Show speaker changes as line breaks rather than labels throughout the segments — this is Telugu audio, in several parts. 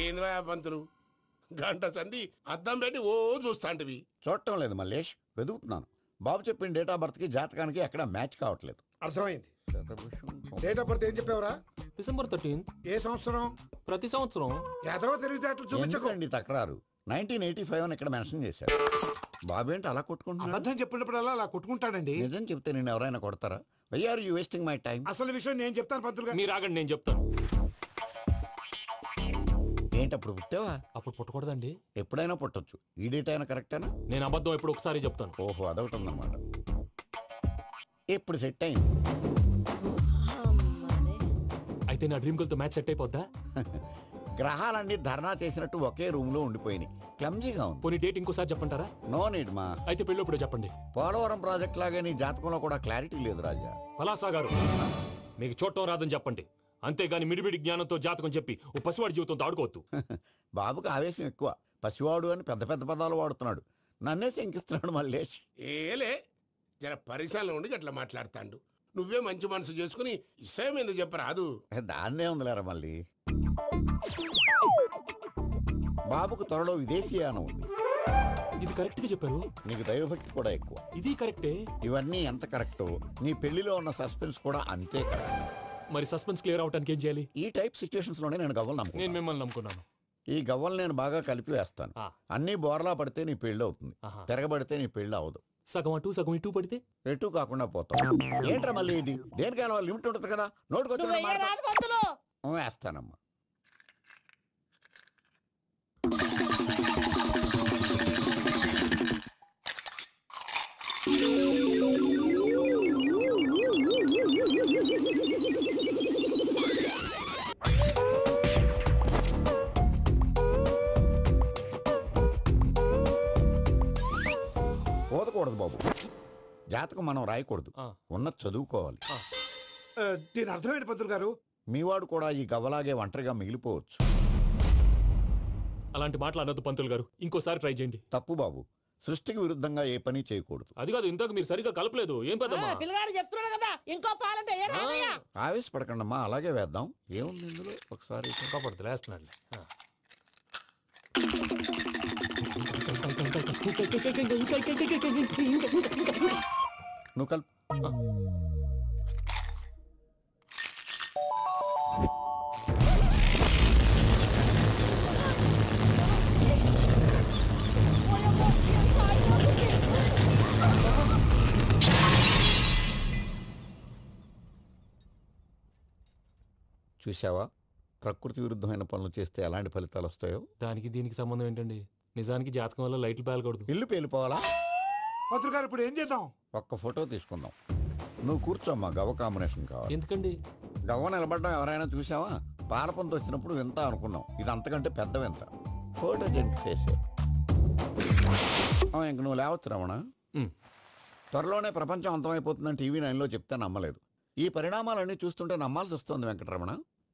ఏంది పంతులు గంట సంధి అద్దం పెట్టి ఓ చూస్తాంటివి.
చూడటం లేదు మల్లేష్, వెతుకుతున్నాను. బాబు చెప్పిన డేట్ ఆఫ్ బర్త్ కి జాతకానికి ఎక్కడ మ్యాచ్ కావట్లేదు.
అర్థమైంది. డేట్ ఆఫ్ బర్త్ ఏం చెప్పావురా?
December 13th.
ఏ సంవత్సరం?
ప్రతి సంవత్సరం.
ఎదవ తెలివితేటలు చూపించకండి.
తక్రారు 1985 అని ఇక్కడ మెన్షన్ చేశాడు. బాబు ఏంటి అలా కొట్టుకుంటున్నాడు?
అబద్ధం చెప్పినప్పుడల్లా అలా కొట్టుకుంటాడండి.
నిజం చెప్తే నేను ఎవరైనా కొడతారా? Why are you wasting my time?
అసలు విషయం నేను చెప్తాను పంతులు గారు.
మీరు ఆగండి, నేను చెప్తాను.
ఏంటి అప్పుడు పుట్టావా?
అప్పుడు పుట్టకూడదండి.
ఎప్పుడైనా పుట్టొచ్చు. ఈ డేట్ అయినా కరెక్టేనా?
నేను అబద్ధం ఎప్పుడు ఒకసారి చెప్తాను.
ఓహో, అదొకటి ఉందన్నమాట. ఇప్పుడు సెట్ అయింది.
అయితే నా డ్రీమ్ గర్ల్ తో మ్యాచ్ సెట్ అయిపోద్దా?
గ్రహాలన్నీ ధర్నా చేసినట్టు ఒకే రూమ్ లో ఉండిపోయినాయి. క్లమ్జీగా ఉంది.
పోనీ డేట్ ఇంకోసారి చెప్పంటారా?
నో నీడ్ మా.
అయితే పెళ్ళప్పుడు చెప్పండి.
పోలవరం ప్రాజెక్ట్ లాగే నీ జాతకంలో కూడా క్లారిటీ లేదు రాజా.
పలాసా గారు, మీకు చూడటం రాదని చెప్పండి. అంతేగాని మిడిమిడి జ్ఞానంతో జాతకం చెప్పి ఓ పసివాడి జీవితంతో ఆడుకోవద్దు.
బాబుకి ఆవేశం ఎక్కువ. పసివాడు అని పెద్ద పెద్ద పదాలు వాడుతున్నాడు. నన్నే శంకిస్తున్నాడు మల్లేష్.
ఏలే జర పరిశీలన ఉండి అట్లా మాట్లాడతాండు. నువ్వే మంచి మనసు చేసుకుని ఇష్టం ఎందుకు చెప్పరాదు?
దాన్నే ఉందిలేరా మళ్ళీ. బాబుకు త్వరలో విదేశీయానం ఉంది.
ఇది కరెక్ట్ గా చెప్పారు.
నీకు దైవభక్తి కూడా ఎక్కువ.
ఇది కరెక్టే.
ఇవన్నీ ఎంత కరెక్టో నీ పెళ్లిలో ఉన్న సస్పెన్స్ కూడా అంతే కరెక్ట్.
మరి సస్పెన్స్ క్లియర్ అవడానికి ఏం చేయాలి?
ఈ టైప్ సిచ్యువేషన్స్ లోనే నేను గవ్వలు
నేను
నమ్ముకున్నాను.
మిమ్మల్ని నమ్ముకున్నాను.
ఈ గవ్వలు నేను బాగా కలిపి వేస్తాను. అన్ని బోర్లా పడితే నీ పెళ్లి అవుతుంది. తిరగబడితే నీ పెళ్లి అవదు.
సగం అటు సగం ఇటు పడితే
ఎటు కాకుండా పోతాం. ఏంట్రా మళ్ళీ ఇది? దేనికైనా లిమిట్ ఉంటుంది కదా. నోటుకొచ్చిన వేస్తానమ్మా. పోదకూడదు బాబు. జాతకం మనం రాయకూడదు, ఉన్నది చదువుకోవాలి.
దీని అర్థమైంది పంతులు గారు.
మీవాడు కూడా ఈ గవ్వలాగే ఒంటరిగా మిగిలిపోవచ్చు.
అలాంటి మాటలు అనొద్దు పంతులు గారు. ఇంకోసారి ట్రై చేయండి.
తప్పు బాబు. సృష్టికి విరుద్ధంగా ఏ పని చేయకూడదు.
అది కాదు, ఇంతకు మీరు సరిగా కలపలేదు. ఏం పెద్దమ్మా?
ఆవేశపడకండమ్మా, అలాగే వేద్దాం. ఏముంది ఇందులో? ఒకసారి
కాపాడుతు లేస్తున్నాడు.
నువ్వు కల్ చూసావా? ప్రకృతి విరుద్ధమైన పనులు చేస్తే ఎలాంటి ఫలితాలు వస్తాయో.
దానికి దీనికి సంబంధం ఏంటండి? నిజానికి జాతకం వల్ల లైట్లు పేలకూడదు.
ఇల్లు పేలిపోవాలా?
పంతులు గారు ఇప్పుడు ఏం చేద్దాం?
ఒక్క ఫోటో తీసుకుందాం. నువ్వు కూర్చోమ్మా. గవ్వ కాంబినేషన్ కావాలి.
ఎందుకండి?
గవ్వ నిలబడ్డం ఎవరైనా చూసావా? పాలపంత వచ్చినప్పుడు వింత అనుకున్నాం. ఇది అంతకంటే పెద్ద వింత. ఫోటో జంక్ చేసే ఇంక నువ్వు లేవచ్చు రమణ. త్వరలోనే ప్రపంచం అంతమైపోతుందని టీవీ 9లో చెప్తే నమ్మలేదు. ఈ పరిణామాలన్నీ చూస్తుంటే నమ్మాల్సి వస్తుంది వెంకటరమణ.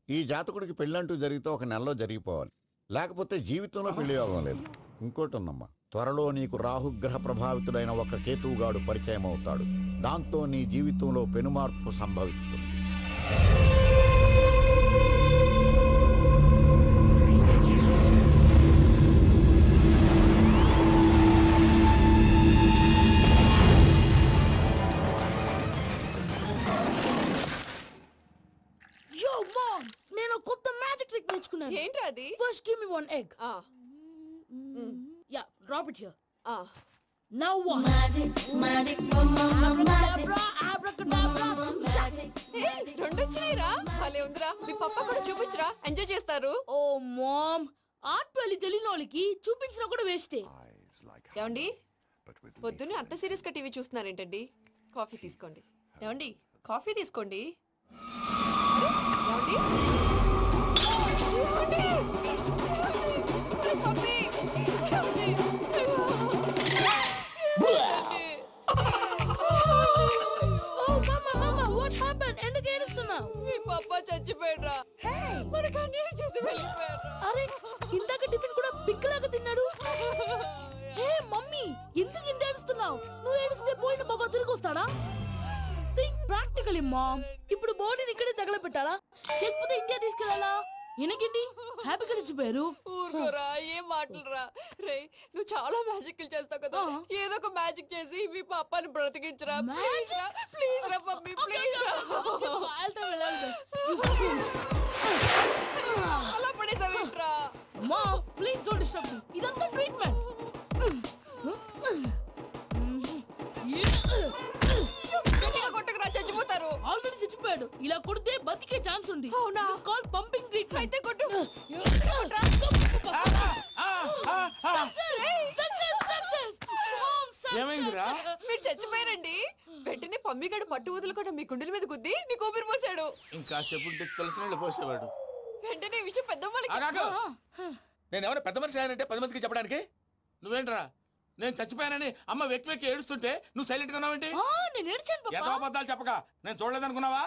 ఈ జాతకుడికి పెళ్ళంటూ జరిగితే ఒక నెలలో జరిగిపోవాలి. లేకపోతే జీవితంలో పెళ్లి యోగం లేదు. ఇంకోటి ఉందమ్మా, త్వరలో నీకు రాహుగ్రహ ప్రభావితుడైన ఒక కేతువుగాడు పరిచయం అవుతాడు. దాంతో నీ జీవితంలో పెనుమార్పు సంభవిస్తుంది.
ఏంట్రా అది?
First give me one egg. Yeah, drop it here. Now what? Magic, magic, abracadabra, abracadabra, magic.
Hey, రెండు వచ్చినాయిరా. భలే ఉందిరా. మీ పప్పా కూడా చూపించరా, ఎంజాయ్ చేస్తారు.
Oh mom, ఆర్ట్ పెళ్లి తెలియని వాళ్ళకి చూపించినా కూడా వేస్టే.
ఏమండి, పొద్దున్నే అంత సీరియస్ గా టీవీ చూస్తున్నారేంటండి? కాఫీ తీసుకోండి. ఏమండి, కాఫీ తీసుకోండి. ఏమండి? చచ్చిపోయాడ్రా. మనకు అన్యాయం చేసి వెళ్ళిపోయాడ్రా.
అరే, ఇందాక టిఫిన్ కూడా పిక్కలాగా తిన్నాడు. హే మమ్మీ, ఎందుకు ఇంత ఏడుస్తున్నావు? నువ్వు ఏడిస్తే పోయిన బాబా తిరిగి వస్తాడా? Think practically ma'am. ఇప్పుడు బాడీని ఇక్కడే తగలబెట్టాలా, లేకపోతే ఇండియా తీసుకెళ్లాలా? ఈయనకేంటి హ్యాపీగా చచ్చిపోయారు.
ఊరుకోరా, ఏం మాటలురా. రే, నువ్వు చాలా మ్యాజిక్లు చేస్తావు కదా, ఏదో ఒక మ్యాజిక్ చేసి మీ పాపాని బ్రతికించరా. ప్లీజ్ రా, ప్లీజ్ రా మమ్మీ, ప్లీజ్ రా. అలా పడేసావేంట్రా?
అమ్మా ప్లీజ్ డోంట్ డిస్టర్బ్ మీ. ఇదంతా ట్రీట్మెంట్.
కొట్టకురా, చచ్చిపోతారు.
ఆల్రెడీ చచ్చిపోయాడు. ఇలా కొడితే బతికే ఛాన్స్ ఉంది.
అవునా?
Call pumping treatment.
అయితే కొట్టు.
ఏమైందిరా?
మీరు చచ్చిపోయారండి. వెంటనే పమ్మిగాడు మట్టు వదులుకుండా మీ గుండెల మీద గుద్ది మీకు ఊపిరి పోసాడు.
ఇంకా సేపు తెలిసిన పోసేవాడు.
వెంటనే ఈ విషయం పెద్దవాళ్ళకి
ఆగాగు. నేను ఎవరైనా పెద్ద మనిషి అయ్యానంటే 10 మందికి చెప్పడానికి? నువ్వేంట్రా నేను చచ్చిపోయానని అమ్మ వెక్కి వెక్కి ఏడుస్తుంటే నువ్వు సైలెంట్ గా ఉన్నావేంటి?
నేను ఏడ్చాను పాపా.
ఎంతో అబద్ధాలు చెప్పక నేను చూడలేదనుకున్నావా?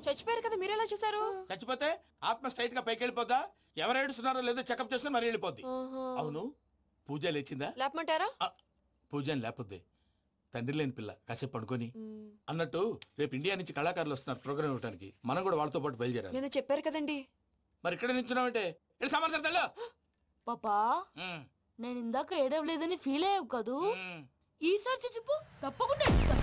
చచ్చిపోయారు కదా, మీరెలా చూసారు?
చచ్చిపోతే ఆత్మ స్ట్రైట్ గా పైకి వెళ్ళిపోద్దా? ఎవరు ఏడుస్తున్నారో లేదో చెకప్ చేసుకుని మరీ వెళ్ళిపోద్ది. అవును, పూజ లేచిందా?
లేపమంటారా?
పూజ అని లేకపోద్ది. తండ్రి లేని పిల్ల కాసేపు పడుకొని. అన్నట్టు రేపు ఇండియా నుంచి కళాకారులు వస్తున్నారు ప్రోగ్రామ్ ఇవ్వడానికి. మనం కూడా వాళ్ళతో పాటు బయలుదేరాలి.
నేను చెప్పారు కదండి.
మరి ఇక్కడ నిల్చున్నావంటే సమాధానం.
పాపా నేను ఇందాక ఏడవలేదని ఫీల్ అయ్యావు కదూ. ఈసారి చచ్చిపో, తప్పకుండా ఏడుస్తా.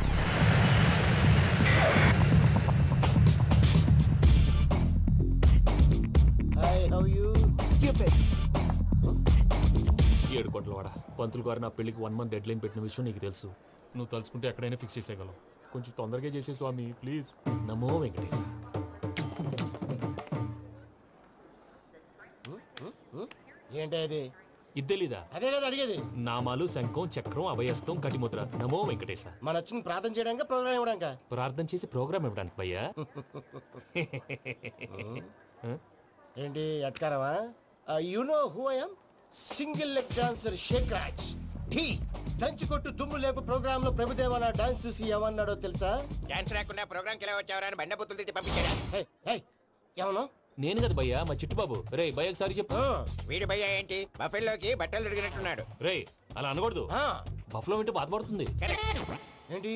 ఏడు కోట్ల వాడ పంతులు గారు నా పెళ్లికి 1 month డెడ్ లైన్ పెట్టిన విషయం నీకు తెలుసు. నువ్వు తలుచుకుంటే ఎక్కడైనా ఫిక్స్ చేసేయగలవు. కొంచెం తొందరగా చేసే స్వామి ప్లీజ్. నమో వెంకటేశ.
ఏంటి అది?
ఇద్దెలీదా?
అదే కదా అడిగేది.
నామాలు శంఖం చక్రం అభయస్తం కటిముద్ర. నమో వెంకటేశ.
మన వచ్చింది ప్రార్థన చేయడానికి, ప్రోగ్రామ్ ఇవ్వడానికా?
ప్రార్థన చేసి ప్రోగ్రామ్ ఇవ్వడానికి భయ్యా.
ఏంటి అట్కారమా? You know who I am? Single leg dancer Shaik Raj. Dhee దంచి కొట్టు దుమ్ము లేపు ప్రోగ్రామ్ లో ప్రభుదేవ నా డాన్స్ చూసి ఏమన్నాడో తెలుసా?
డాన్స్ రాకుండా ప్రోగ్రామ్ కి ఎలా వచ్చావరా అని బండ బుద్ధులు తిట్టి పంపించారా?
ఏమను?
నేను కదా భయ్యా, మా చిట్టుబాబు. రే భయ్య ఒకసారి చెప్పు.
వీడి భయ్య ఏంటి బఫెల్లోకి బట్టలు తిరిగినట్టున్నాడు.
రే అలా అనకూడదు. బఫ్లో వింటే బాధపడుతుంది.
ఏంటి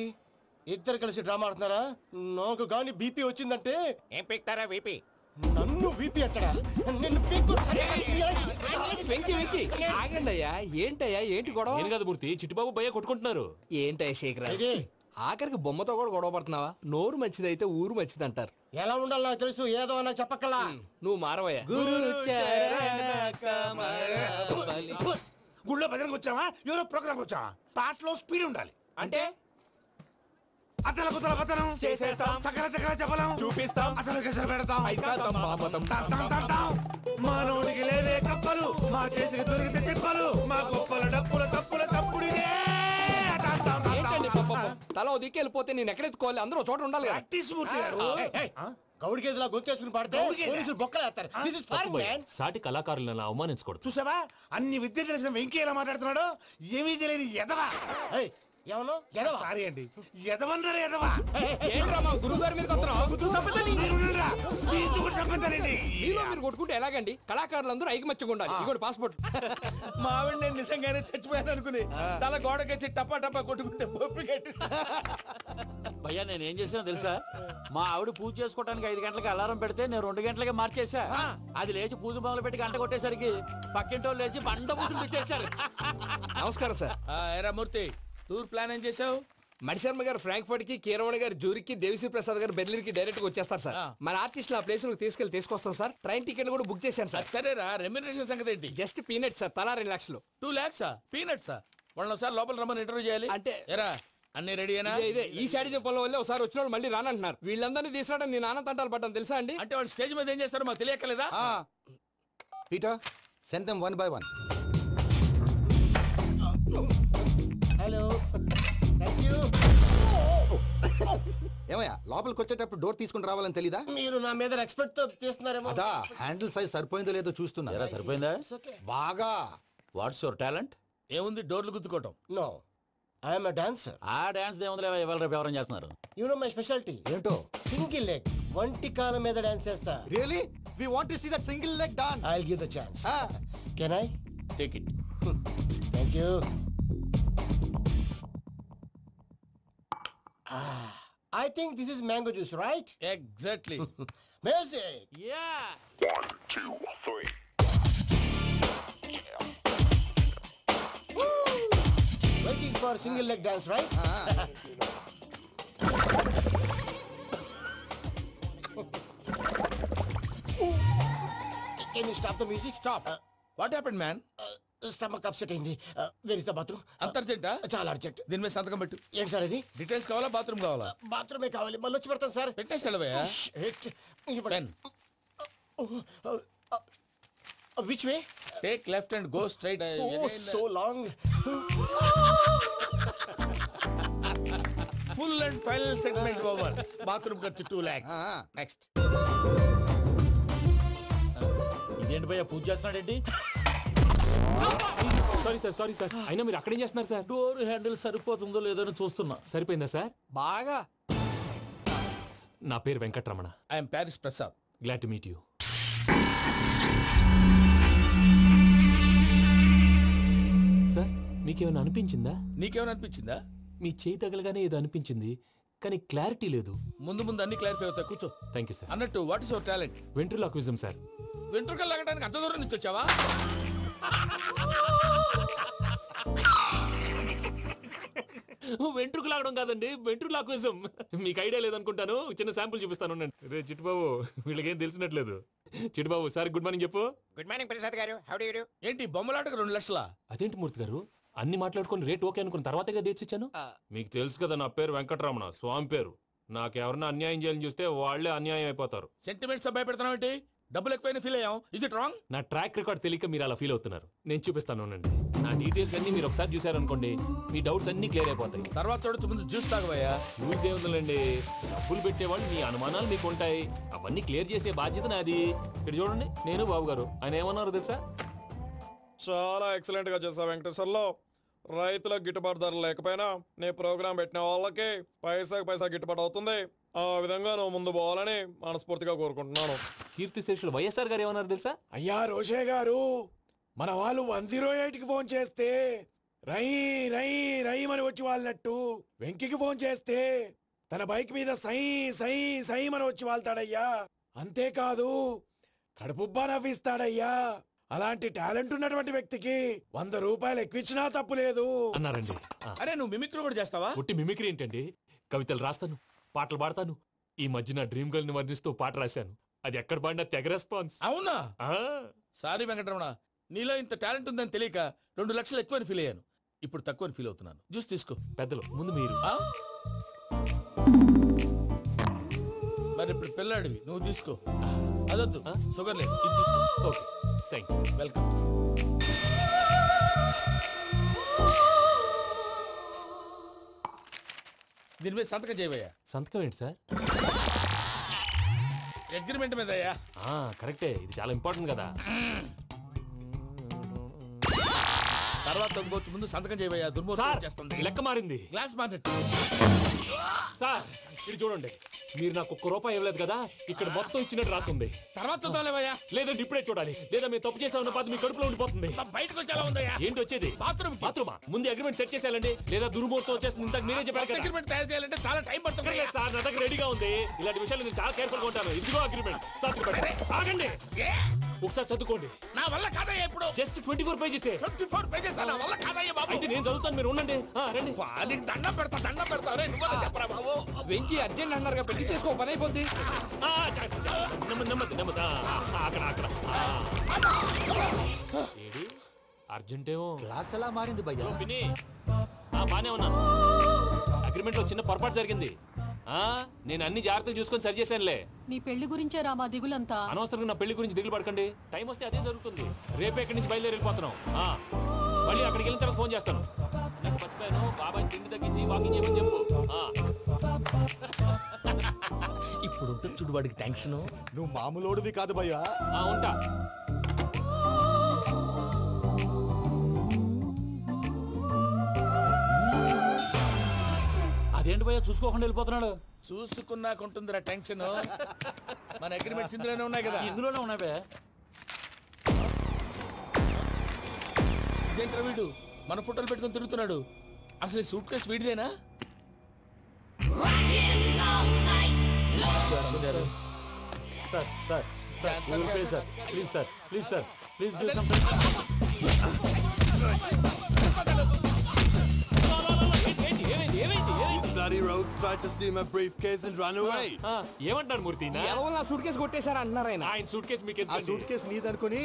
ఇద్దరు కలిసి డ్రామా ఆడుతున్నారా? నాకు గాని బీపీ వచ్చిందంటే
ఏం పిక్తారా వీపీ?
నన్ను బీపీ అంటారా? నిన్ను పీక్కు
వెంకి వెంకి ఆగండి అయ్యా. ఏంటయ్యా ఏంటి గొడవ?
నేను కదా మూర్తి, చిట్టుబాబు భయ్య కొట్టుకుంటున్నారు.
ఏంటయ్యా శేఖరా, ఆఖరికి బొమ్మతో కూడా గొడవ పడుతున్నావా? నోరు మంచిదైతే ఊరు మంచిది అంటారు.
ఎలా ఉండాలి నాకు తెలుసు, ఏదో నాకు చెప్పక్కలా.
నువ్వు మారవయ్యా.
గుళ్ళో భజనకు వచ్చావా, ఎవరో ప్రోగ్రామ్ వచ్చావా? పాటలో స్పీడ్ ఉండాలి.
అంటే
అతల కుతల పతనం
చేసేస్తాం,
సకల దగ్గర చెప్పలేం,
చూపిస్తాం,
అసలు గెసరు పెడతాం.
అయితాం, మాపతం.
మానవుడికి లేవే కప్పలు, మా చేతికి దొరికితే తిప్పలు, మా గొప్పల డప్పుల తప్పుల తప్పుడిదే.
ఏంటండి పాపం? తల ఓ దిక్కు వెళ్ళిపోతే నేను ఎక్కడెత్తుకోవాలి? అందరూ చోట ఉండాలి కదా.
ప్రాక్టీస్ మూర్తి గారు.
గౌడి గేదెలా గొంతేసుకుని పాడితే పోలీసులు బొక్కలేస్తారు. This is foreign, man.
సాటి కళాకారులను అవమానించకూడదు.
చూసావా అన్ని విద్య తెలిసిన వెంకీ ఎలా మాట్లాడుతున్నాడు? ఏమీ తెలియని ఎదవా.
ఏమను ఎదవా?
సారీ అండి, ఎదవన్నారు ఎదవా.
ఏంట్రా మా గురువు గారి మీద మీలో మీరు కొట్టుకుంటే ఎలాగండి? కళాకారులందరూ ఐకమత్యంగా ఉండాలి. ఇదిగోటి పాస్పోర్ట్.
మా ఆవిడ నేను నిజంగానే చచ్చిపోయాను అనుకుని తల గోడకొచ్చి టపా టపా కొట్టుకుంటే బొప్పిగట్టి.
భయ్యా నేనేం చేసానో తెలుసా? మా ఆవిడ పూజ చేసుకోవడానికి 5 గంటలకి అలారం పెడితే నేను 2 గంటలకి మార్చేసా. అది లేచి పూజ మొదలు పెట్టి గంట కొట్టేసరికి పక్కింటోళ్ళు లేచి బండ పూజలు పెట్టేశారు.
నమస్కారం సార్.
ఎరా మూర్తి, టూర్ ప్లాన్ ఏం చేసావు?
మణిశర్మ గారు ఫ్రాంక్ఫర్ట్ కి, కీరవాణి గారు జూరికి, దేవిశ్రీ ప్రసాద్ గారు బెర్లిన్ కి డైరెక్ట్ గా వచ్చేస్తారు సార్. మన ఆర్టిస్ట్ ఆ ప్లేస్ తీసుకొస్తాం సార్. ట్రైన్ టికెట్ కూడా బుక్ చేశాను సార్.
సరేరా, రెమ్యూనరేషన్ సంగతి ఏంటి?
జస్ట్ పీనట్ సార్, తలా 2 లక్షలు.
2 lakhs పీనట్సా? వాళ్ళని ఒకసారి లోపల రమ్మని ఇంటర్వ్యూ చేయాలి.
అంటే
ఎరా అన్ని రెడీయేనా?
ఇదే ఈ శాడిజం పొలం వల్లే ఒకసారి వచ్చిన వాళ్ళు మళ్ళీ రానంటున్నారు. వీళ్ళందరినీ తీసుకురావడం నేను ఆనంద తంటాలు పడ్డాను తెలుసా అండి?
అంటే వాళ్ళు స్టేజ్ మీద ఏం చేస్తారో మాకు తెలియక్కలేదా?
Peter, send them one by one.
Hello, thank you.
ఏమయ్యా లోపలికి వచ్చేటప్పుడు డోర్ తీసుకుని రావాలని తెలీదా?
మీరు నా మీద ఎక్స్పెక్ట్ తో తీస్తున్నారేమో.
అదా హ్యాండిల్ సైజ్ సరిపోయిందో లేదో చూస్తున్నా.
ఎలా సరిపోయిందా?
బాగా.
What's your talent?
ఏముంది, డోర్లు గుద్దుకోవటం.
No, I'm dancer.
ఆ డాన్స్ దేవుందిలే, ఇవాళ రేపు ఎవరైనా చేస్తున్నారు.
యు నో మై స్పెషాలిటీ
ఏంటో?
సింగిల్ లెగ్, వంటి కాలం మీద డాన్స్ చేస్తా.
Really we want to see that single leg dance.
I will give the chance. Can I
take it.
Thank you. I think this is mango juice, right?
Exactly.
Music.
Yeah.
Waiting for single leg dance, right? Can you stop the music?
Stop. What happened, man?
Stomach upset అయింది. Where is the bathroom?
అంత అర్జెంటా?
చాలా అర్జెంట్.
దీని మీద సంతకం పెట్టు.
ఏంటి సార్ ఇది?
డీటెయిల్స్ కావాలా బాత్రూమ్ కావాలా?
బాత్రూమే కావాలి. మళ్ళీ వచ్చి పెడతాను సార్.
పెట్టేసి వెళ్ళవయ్యా. Pen.
Which way?
Take left and go straight.
Oh, so long.
Full and final segment over. Bathroom ఖర్చు 2 lakhs. నెక్స్ట్.
ఇదేంటి భయ్యా పూజ చేస్తున్నాడేంటి? సారీ సార్ అయినా మీరు అక్కడేం చేస్తున్నారు సార్?
డోర్ హ్యాండిల్ సరిపోతుందో లేదో అని చూస్తున్నా.
సరిపోయిందా సార్?
బాగా.
నా పేరు Venkatramana.
I'm Paris Prasad.
Glad to meet you. Sir మీకేమైనా అనిపించిందా?
నీకేమైనా అనిపించిందా?
మీ చేయి తగలగానే ఏదో అనిపించింది కానీ క్లారిటీ లేదు.
ముందు అన్ని క్లారిఫై అవుతాయి. కూర్చో.
Thank you sir.
అన్నట్టు what is your talent?
Ventriloquism sir.
వెంట్రుకలు లాగడానికి అంత దూరం నుంచి వచ్చావా?
వెంట్రుకు లాగడం కాదండి, వెంట్రులాక్విజం. మీకు ఐడియా లేదనుకుంటాను. చిన్న శాంపుల్ చూపిస్తాను. రే చిట్టుబాబు, వీళ్ళకేం తెలిసినట్లేదు. చిట్టుబాబు సార్ గుడ్ మార్నింగ్ చెప్పు.
Good morning Prasad garu. How do you do?
ఏంటి బొమ్మలాటకు 2 లక్షలా?
అదేంటి మూర్తి గారు, అన్ని మాట్లాడుకొని రేట్ ఓకే అనుకున్న తర్వాతగా డేట్స్ ఇచ్చాను. మీకు తెలుసు కదా నా పేరు వెంకటరమణ, స్వామి పేరు. నాకెవరన్నా అన్యాయం చేయాలని చూస్తే వాళ్లే అన్యాయం అయిపోతారు.
సెంటిమెంట్స్ తో భయపెడతావు ఏంటి? డబ్బులు ఎక్కువైనా ఫీల్ అయ్యాం. Is it wrong?
నా ట్రాక్ రికార్డ్ తెలియక మీరు అలా ఫీల్ అవుతున్నారు. నేను చూపిస్తాను ఉండండి. నా డీటెయిల్స్ అన్ని మీరు ఒకసారి చూసారనుకోండి, మీ డౌట్స్ అన్ని క్లియర్ అయిపోతాయి.
తర్వాత చూడొచ్చు, ముందు జ్యూస్ తాగబోయా.
చూస్ దేవుందండి, డబ్బులు పెట్టేవాళ్ళు మీ అనుమానాలు మీకు ఉంటాయి. అవన్నీ క్లియర్ చేసే బాధ్యత నాది. ఇక్కడ చూడండి, నేను బాబు గారు. ఆయన ఏమన్నారు తెలుసా?
చాలా ఎక్సలెంట్ గా చేశావు వెంకటేశ్వర్లో. రైతులకు గిట్టుబాటు ధర లేకపోయినా నీ ప్రోగ్రాం పెట్టిన వాళ్ళకి పైసాకి పైసా గిట్టుబాటు అవుతుంది. ఆ విధంగా నువ్వు ముందు పోవాలని మనస్ఫూర్తిగా కోరుకుంటున్నాను.
కీర్తిశేషులు వైఎస్ఆర్ గారు ఏమన్నారు తెలుసా?
అయ్యా రోషే గారు, మన వాళ్ళు 108కి ఫోన్ చేస్తే రై రై రై అని వచ్చి వాళ్ళనట్టు వెంకికి ఫోన్ చేస్తే తన బైక్ మీద సై సై సై అని వచ్చి వాళ్తాడయ్యా. అంతేకాదు కడుపుబ్బా నవ్విస్తాడయ్యా. అలాంటి టాలెంట్ ఉన్నటువంటి వ్యక్తికి 100 రూపాయలు ఎక్కువచ్చినా తప్పు లేదు
అన్నారండి.
అరే నువ్వు మిమిక్రీ కూడా చేస్తావా?
ఒట్టి మిమిక్రీ ఏంటండి, కవితలు రాస్తాను, పాటలు పాడతాను. ఈ మధ్య నా డ్రీమ్ గర్ల్ ని వర్ణిస్తూ పాట రాశాను. అది ఎక్కడ పాడినా తెగ రెస్పాన్స్.
అవునా? సారీ వెంకటరమణ, నీలో ఇంత టాలెంట్ ఉందని తెలియక 2 లక్షలు ఎక్కువని ఫీల్ అయ్యాను. ఇప్పుడు తక్కువని ఫీల్ అవుతున్నాను. జ్యూస్ తీసుకో.
పెద్దలు ముందు మీరు.
మరి ఇప్పుడు పిల్లాడివి, నువ్వు తీసుకో. అదొద్దు, షుగర్ లేదు, ఇది తీసుకో.
Okay thanks.
వెల్కమ్. దీని మీద సంతకం చేయవయ్యా.
సంతకం ఏంటి సార్?
అగ్రిమెంట్ మీద అయ్యా.
కరెక్టే, ఇది చాలా ఇంపార్టెంట్ కదా.
తర్వాత ఇంకొచ్చి ముందు సంతకం చేయవయ్యా. దుర్మోహం చేస్తుంది.
లెక్క మారింది.
Glass market.
సార్ ఇది చూడండి, మీరు నాకు 1 రూపాయి ఇవ్వలేదు కదా, ఇక్కడ మొత్తం ఇచ్చినట్టు రాస్తుంది.
తర్వాత చూద్దాంలేవయ్యా.
లేదంటే ఇప్పుడే చూడాలి, లేదా మీరు తప్పు చేసామన్న బాధ మీ కడుపులో ఉండిపోతుంది.
బయటకు వచ్చేలా ఉందయ్యా.
ఏంటి వచ్చేది?
బాత్రూమా?
ముందు అగ్రిమెంట్ సెట్ చేసేయాలండి, లేదా దుర్మూర్తం వచ్చేస్తుంది. ఇంతకు మీరే చెప్పారు కదా.
అగ్రిమెంట్ తయారు చేయాలంటే చాలా టైం పడుతుంది
సార్. నా దగ్గర రెడీగా ఉంది. ఇలాంటి విషయాలు నేను చాలా కేర్ఫుల్ గా ఉంటాను. ఇదిగో అగ్రిమెంట్. ఆగండి, ఒకసారి చదువుకోండి.
నా వల్ల కాదయ్యా. ఇప్పుడు
జస్ట్ 24 పేజెస్.
24 పేజెస్ నా వల్ల కాదయ్యా బాబు.
అయితే నేను చదువుతాను, మీరు ఉండండి. రండి.
నీకు దండం పెడతా నువ్వు చెప్పరా బాబు.
వెంకీ అర్జెంట్ అన్నారుగా, పెళ్లి చేసుకో, పని అయిపోద్ది.
నెమ్మది. అక్కడ ఏడి అర్జెంటేమో.
క్లాస్ ఎలా మారింది భయ్యా?
పిన్ని బానే ఉన్నాను. అగ్రిమెంట్ లో చిన్న పొరపాటు జరిగింది. నేను అన్ని జాగ్రత్తలు చూసుకొని సరి చేశానులే.
నీ పెళ్లి గురించే రామా దిగులంతా.
అనవసరంగా నా పెళ్లి గురించి దిగులు పడకండి. టైం వస్తే అదే జరుగుతుంది. రేపే ఇక్కడి నుంచి బయలుదేరి వెళ్ళిపోతున్నాం. మళ్ళీ అక్కడికి వెళ్ళిన తర్వాత ఫోన్ చేస్తాను. నాకు మర్చిపోయాను, బాబాయ్ తిండి తగ్గించి వాకింగ్ చేయమని చెప్పు.
ఇప్పుడు ఉంటుంది చూడు వాడికి టెన్షన్.
నువ్వు మామూలోడివి కాదు భయ్యా.
ఉంటా.
అదేంటి భయ్యా చూసుకోకుండా వెళ్ళిపోతున్నాడు?
చూసుకున్నాకుంటుందిరా టెన్షన్. మన అగ్రిమెంట్స్ ఇందులోనే ఉన్నాయి కదా.
ఇందులోనే ఉన్నాయి భయ్యా.
ఇదేంట్రా వీడు మన ఫోటోలు పెట్టుకుని తిరుగుతున్నాడు? అసలు సూట్ కేసు వీడిదేనా?
These bloody rogues tried to steal my briefcase and run away.
ఏమంటారు మూర్తి
ఎవరో నా సూట్ కేసు కొట్టేశారు అన్నారు ఆయన.
ఆయన సూట్ కేసు మీకు
ఆ సూట్ కేసు నీదనుకుని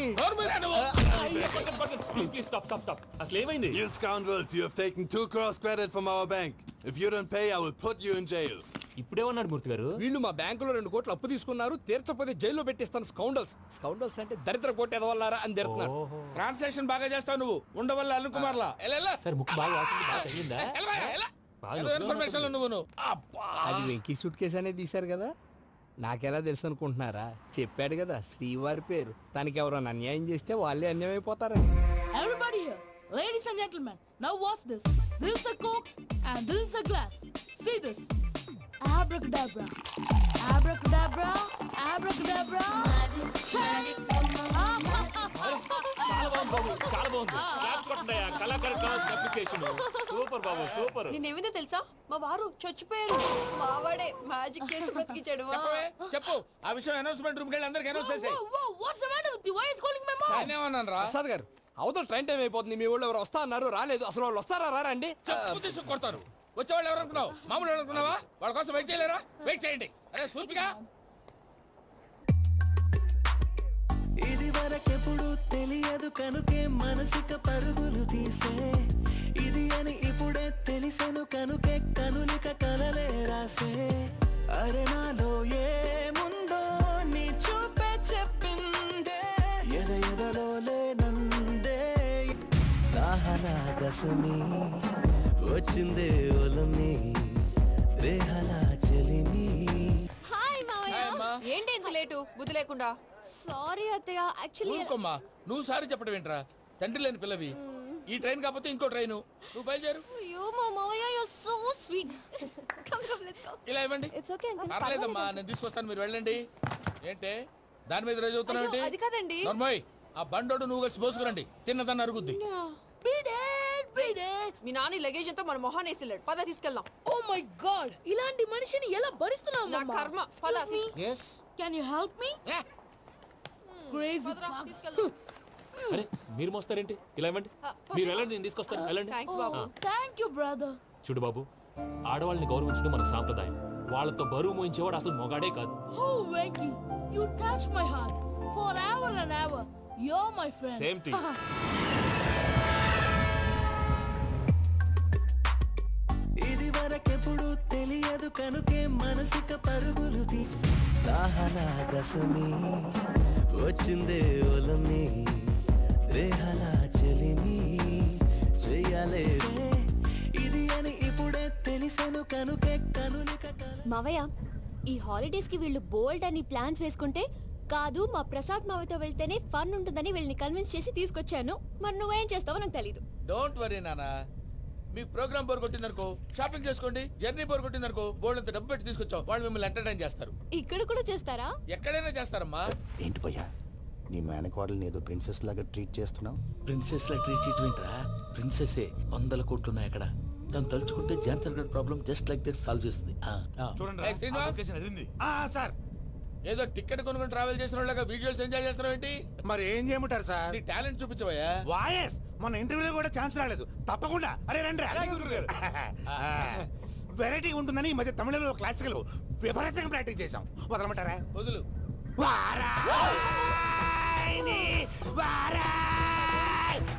ప్లీజ్ స్టాప్ స్టాప్ స్టాప్ అసలు ఏమైంది?
You scoundrels, you have taken 2 crores credit from our bank. If you don't pay, I will put you in jail.
ఇప్పుడేమన్నాడు మూర్తి గారు?
వీళ్ళు మా బ్యాంకులో 2 కోట్లు అప్పు తీసుకున్నారు, తీర్చకపోతే జైల్లో పెట్టిస్తాను. స్కౌండల్స్ అంటే దరిద్ర కోట ఎదవల్లారా అని తిడుతున్నారు.
ట్రాన్సాక్షన్ బాగా చేస్తావు నువ్వు ఉండవల్ల అరుణ్ కుమార్ లా
సార్ ముక్కు బాగా వాసింది, బాగా తగిలిందా?
ఇన్ఫర్మేషన్ నువ్వు
అది వెంకీ సూట్ కేసు అనేది తీశారు కదా, నాకెలా తెలుసు అనుకుంటున్నారా? చెప్పాడు కదా శ్రీవారి పేరు. తనకి ఎవరైనా అన్యాయం చేస్తే వాళ్ళే అన్యాయం అయిపోతారని.
Everybody here, ladies and gentlemen, now watch this. This is a Coke and this is a glass. See this. Abracadabra. Abracadabra. Abracadabra. Magic.
చాలా బాగుంది. క్లాప్స్ కొట్టండియా. కళాకారు క్లాస్ అప్లికేషన్ సూపర్ బాబు, సూపర్.
నేనేమిందో తెలుసా, మా వారు చచ్చిపోయారు, మావాడే మ్యాజిక్ చేసి బ్రతికించాడు.
చెప్పు ఆ విషయం అనౌన్స్మెంట్ రూమ్ కెళ్ళి అందరికి అనౌన్స్ చేసేయ్.
What's the matter with you? Why is calling my mom?
నేనేమన్నాను రా
ప్రసాద్ గారు, అవతల ట్రైన్ టైం అయిపోతుంది. మీ ఊళ్ళో ఎవరు వస్తా అన్నారు, రాలేదు. అసలు వాళ్ళు వస్తారా రారండి?
చెప్పు తీసుకు కొడతారు. వచ్చేవాళ్ళు ఎవరు అనుకున్నావు? మామూలు ఎవరు అనుకున్నావా? వాళ్ళ కోసం వెయిట్ చేయలేరా? వెయిట్ చేయండి. అరే సూపిగా
ఇది వరకెప్పుడు తెలియదు కనుకే మనసిక పరుగులు తీసే ఇది అని ఇప్పుడే తెలిసెను కనుకే కనులిక కలలే రాసే అరే నాలో ఏముందో నీ చూపే చెప్పిందే ఎదలో లేనందే దాహనా గసమి వచ్చిందే ఒలమి రేహనా చెలిమి.
హాయ్ మావయ్య. ఏంటి ఇంత లేటు? బుద్ధి లేకుండా.
సారీ అత్తయ్య, యాక్చువల్లీ
ఊరుకోమ్మా. నువ్వు సారీ చెప్పడం ఏంట్రా? తండ్రి లేని పిల్లవి. ఈ ట్రైన్ కాకపోతే ఇంకో ట్రైన్. నువ్వు బయలుదేరు.
అయ్యో మా మావయ్య, you are so sweet. Come let's go.
ఇలా ఇవ్వండి.
It's okay uncle.
పర్లేదమ్మా, నేను తీసుకొస్తాను, మీరు వెళ్ళండి. ఏంటే దాని మీద రోజు చదువుతున్నావు ఏంటి?
అది కాదండి.
నర్మోయ్, ఆ బండోడు నువ్వు కలిసి పోసుకురండి. తిన్నదాన్ని అరుగుద్ది.
మీ నాని లగేజ్ అంతా మన మొహాన్ వేసిల్లాడు. పద తీసుకెళ్దాం.
ఓ మై గాడ్, ఇలాంటి మనిషిని ఎలా భరిస్తున్నావు?
నా కర్మ. పద
yes
can you help me? Crazy.
అరే మీరు మోస్తారేంటి? ఇలా ఇవ్వండి. మీరు వెళ్ళండి, నేను తీసుకొస్తాను. వెళ్ళండి.
Thanks Babu.
Thank you brother.
చూడు బాబు, ఆడవాళ్ళని గౌరవించడం మన సాంప్రదాయం. వాళ్ళతో బరువు మోయించేవాడు అసలు మొగాడే కాదు.
ఓ Venky, you touch my heart forever and ever. You are my friend.
Same to you.
ఇది వరకెప్పుడు తెలియదు కనుకే మనసిక పరుగులు దాహనా గసమి వచ్చిందే ఒలమి రేహనా చెలిమి చెయ్యాలే ఇది అని ఇప్పుడే తెలిసెను కనుకే కనులిక.
మావయ్య, ఈ హాలిడేస్ కి వీళ్ళు బోల్డ్ అని ప్లాన్స్ వేసుకుంటే కాదు మా ప్రసాద్ మావయ్యతో వెళ్తేనే ఫన్ ఉంటుందని వీళ్ళని కన్విన్స్ చేసి తీసుకొచ్చాను. మరి నువ్వేం చేస్తావో నాకు తెలీదు.
డోంట్ వరీ నానా. మీకు ప్రోగ్రామ్ బోర్ కొట్టిందనుకో షాపింగ్ చేసుకోండి. జర్నీ బోర్ కొట్టిందనుకో బోర్డు అంత డబ్బు పెట్టి తీసుకొచ్చాం. వాళ్ళు మిమ్మల్ని ఎంటర్టైన్ చేస్తారు.
ఇక్కడ కూడా చేస్తారా?
ఎక్కడైనా చేస్తారమ్మా.
ఏంటి భయ్యా, నీ మేనకోడల్ని ఏదో ప్రిన్సెస్ లాగా ట్రీట్ చేస్తున్నావు?
ప్రిన్సెస్ లా ట్రీట్ చేయటమేంట్రా? ప్రిన్సెస్ 100 కోట్లు ఉన్నాయి అక్కడ. తను తలుచుకుంటే జాన్సన్ గడ్ problem just like this solve చేస్తుంది.
చూడండి సార్,
ఏదో టికెట్ కొనుక్కొని ట్రావెల్ చేసిన వాళ్ళగా వీడియోస్ ఎంజాయ్ చేస్తున్నావు ఏంటి?
మరి ఏం చేయమంటారు సార్?
నీ టాలెంట్ చూపించవయ్యా.
వాయస్ మన ఇంటర్వ్యూలో కూడా ఛాన్స్ రాలేదు. తప్పకుండా అరే రండి. వెరైటీ ఉంటుందని ఈ మధ్య తమిళంలో క్లాసికల్ విపరీతంగా ప్రాక్టీస్ చేసాం. వదలమంటారా?
వదులు.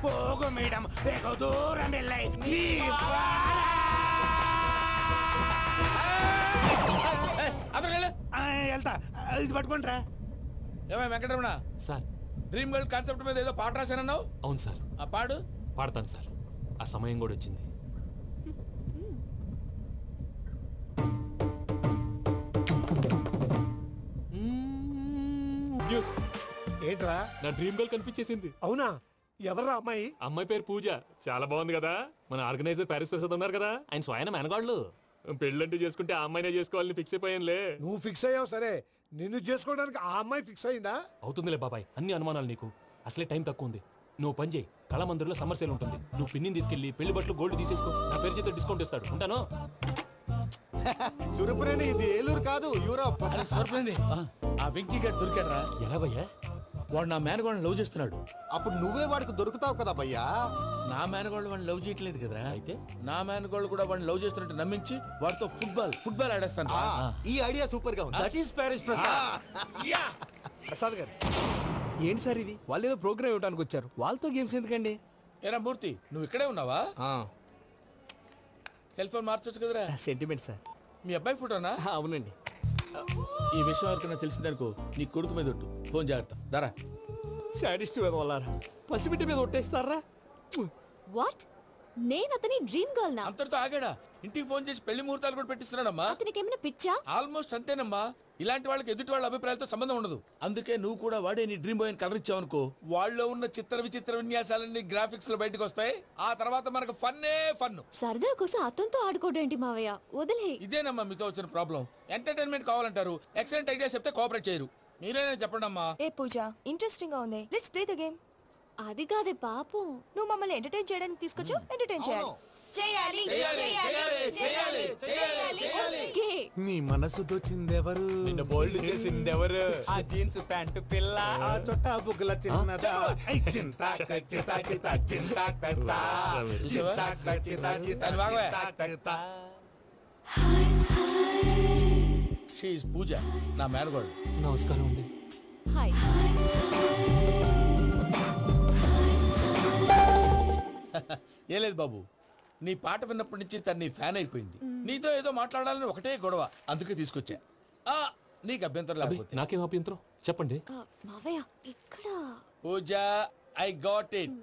పోగు మేడం వెగు దూరం వెళ్ళాయి. వెళ్తా, ఇది పట్టుకుంటారా?
ఏమై Venkataramana
sir,
dream girl concept మీద ఏదో పాట రాశానన్నావు.
అవును సార్.
ఆ పాడు.
పాడతాను సార్. ఆ సమయం కూడా వచ్చింది.
ఏంట్రా?
నా డ్రీమ్ గర్ల్ కనిపించేసింది.
అవునా? ఎవర్రా అమ్మాయి?
అమ్మాయి పేరు పూజ. చాలా బాగుంది కదా. మన ఆర్గనైజర్ ప్యారిస్ ప్రసాద్ ఉన్నారు కదా, ఆయన స్వయం మెనగాళ్ళు. పెళ్ళంటూ చేసుకుంటే ఆ అమ్మాయినే చేసుకోవాలని ఫిక్స్ అయిపోయానులే.
నువ్వు ఫిక్స్ అయ్యావు సరే, నిన్ను చేసుకోవడానికి ఆ అమ్మాయి ఫిక్స్ అయిందా?
అవుతుందిలే బాబాయ్, అన్ని అనుమానాలు నీకు. అసలే టైం తక్కువ ఉంది. నువ్వు పని చేయి, కళామందిర్లో సమ్మర్ సేల్ ఉంటుంది. నువ్వు పిన్నిని తీసుకెళ్లి పెళ్లి బట్టలు గోల్డ్ తీసేసుకో. నా పేరు చేత డిస్కౌంట్ ఇస్తాడు. ఉంటాను.
సురపురేణి ఇది ఏలూరు కాదు యూరోప్.
సూరపురేణి ఆ వెంకీ గారు దొరికాడరా.
ఎలా భయ్యా?
వాడు నా మేనగోళ్ళని లవ్ చేస్తున్నాడు.
అప్పుడు నువ్వే వాడికి దొరుకుతావు కదా భయ్యా.
నా మేనగోళ్ళు వాడిని లవ్ చేయట్లేదు కదరా. అయితే నా మేనగోళ్ళు కూడా వాడిని లవ్ చేస్తున్నట్టు నమ్మించి వాడితో ఫుట్బాల్ ఆడేస్తాను.
ఈ ఐడియా సూపర్ గా ఉంది.
That is Paris Prasad.
Prasad గారు ఏంటి సార్ ఇది? వాళ్ళు ఏదో ప్రోగ్రామ్ ఇవ్వడానికి వచ్చారు, వాళ్ళతో గేమ్స్ ఎందుకండి?
ఏరా మూర్తి, నువ్వు ఇక్కడే ఉన్నావా? సెల్ ఫోన్ మార్చొచ్చు కదరా.
Sentiment sir.
మీ అబ్బాయి ఫోటోనా?
అవునండి.
ఈ విషయం ఎవరికైనా తెలిసిందనుకో నీ కొడుకు మీద ఒట్టు. ఫోన్ జాగ్రత్త. దారా.
సాడిస్ట్ వాళ్ళారా, పసిబిడ్డ మీద ఒట్టేస్తారా?
వాట్? నేను అతని డ్రీమ్ గర్ల్ నా?
అంతటితో ఆగాడా? ఇంటికి ఫోన్ చేసి పెళ్లి ముహూర్తాలు కూడా పెట్టిస్తున్నాడమ్మా.
అతనికి ఏమైనా పిచ్చా?
ఆల్మోస్ట్ అంతేనమ్మా. ఇలాంటి వాళ్ళకి ఎదుటి వాళ్ళ అభిప్రాయాలతో సంబంధం ఉండదు. అందుకే నువ్వు కూడా వాడే నీ డ్రీమ్ బాయ్ అని కవర్ ఇచ్చావనుకో, వాళ్ళలో ఉన్న చిత్ర విచిత్ర విన్యాసాలన్నీ గ్రాఫిక్స్ లో బయటకు వస్తాయి. ఆ తర్వాత మనకు ఫన్నే ఫన్.
సరదా కోసం అతనితో ఆడుకోవడం మావయ్య, వదిలే.
ఇదేనమ్మా మీతో వచ్చిన ప్రాబ్లం. ఎంటర్టైన్మెంట్ కావాలంటారు, ఎక్సలెంట్ ఐడియా చెప్తే కోఆపరేట్ చేయరు. మీరేనా చెప్పండి అమ్మా.
ఏ పూజ, ఇంట్రెస్టింగ్ గా ఉంది, లెట్స్ ప్లే ద గేమ్.
అది కాదే పాపం,
నువ్వు మమ్మల్ని ఎంటర్టైన్ చేయడానికి తీసుకొచ్చు, ఎంటర్టైన్ చేయాలి.
ఓకే.
నీ మనసు దోచిందెవరు? నిన్ను బోల్డ్ చేసిందెవరు?
ఆ జీన్స్ ప్యాంటు పిల్ల,
ఆ చొట్టా బుగ్గల చిన్నదా.
షీఈ్ పూజ, నా మేనగోడు.
నమస్కారం అండి.
హాయ్.
ఏ లేదు బాబు, నీ పాట విన్నప్పటి నుంచి తను నీ ఫ్యాన్ అయిపోయింది. నీతో ఏదో మాట్లాడాలని ఒకటే గొడవ, అందుకే తీసుకొచ్చా. నీకు అభ్యంతరం లేకపోతే.
నాకేం అభ్యంతరం చెప్పండి.
మావయ్య ఇక్కడ.
పూజ, ఐ గాట్ ఇట్.